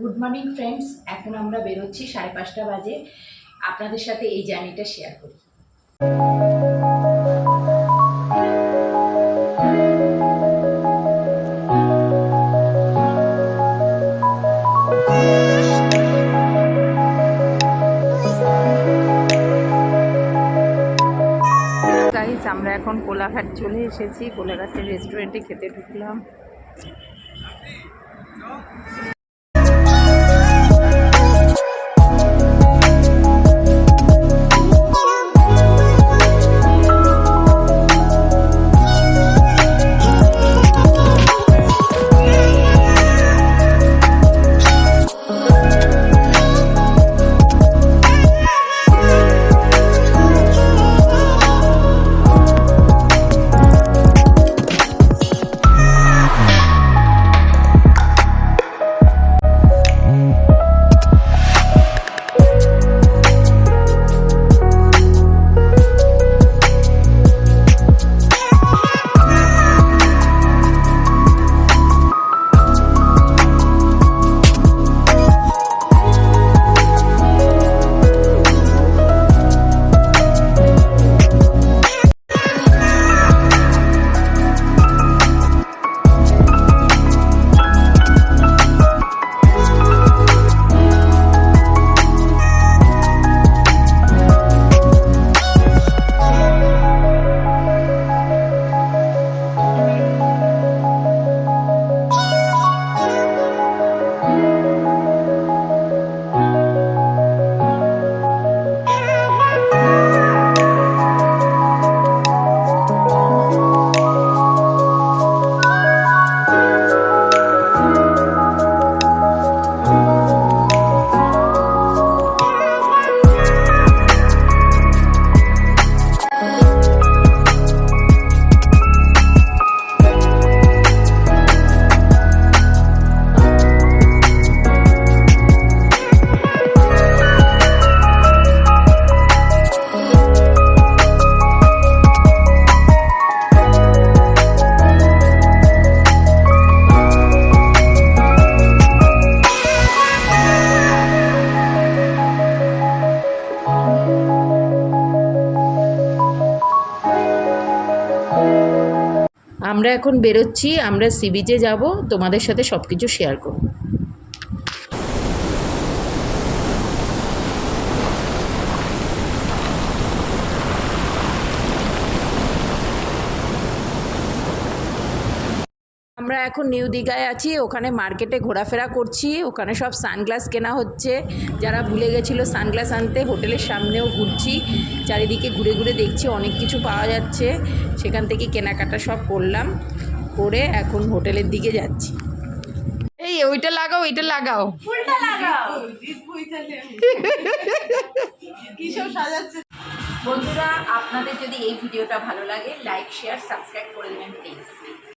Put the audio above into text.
Good morning friends, এখন আমরা বেরোচ্ছি 5:30 বাজে। আপনাদের সাথে এই জার্নিটা শেয়ার করি। গাইস, আমরা এখন কোলাঘাট চলে এসেছি। কোলাঘাটের রেস্টুরেন্টে খেতে ঢুকলাম। আমরা এখন বেরোচ্ছি, আমরা সি বিচে যাব, তোমাদের সাথে সব কিছু শেয়ার করব। আমরা এখন নিউ দীঘায় আছি, ওখানে মার্কেটে ঘোরাফেরা করছি। ওখানে সব সানগ্লাস কেনা হচ্ছে। যারা ভুলে গেছিলো সানগ্লাস আনতে, হোটেলের সামনেও ঘুরছি, চারিদিকে ঘুরে ঘুরে দেখছি অনেক কিছু পাওয়া যাচ্ছে। সেখান থেকে কেনাকাটা সব করলাম, করে এখন হোটেলের দিকে যাচ্ছি। এই ওইটা লাগাও, ওইটা লাগাও, ফুলটা লাগাও। বন্ধুরা, আপনাদের যদি এই ভিডিওটা ভালো লাগে, লাইক শেয়ার সাবস্ক্রাইব করে দেবেন প্লিজ।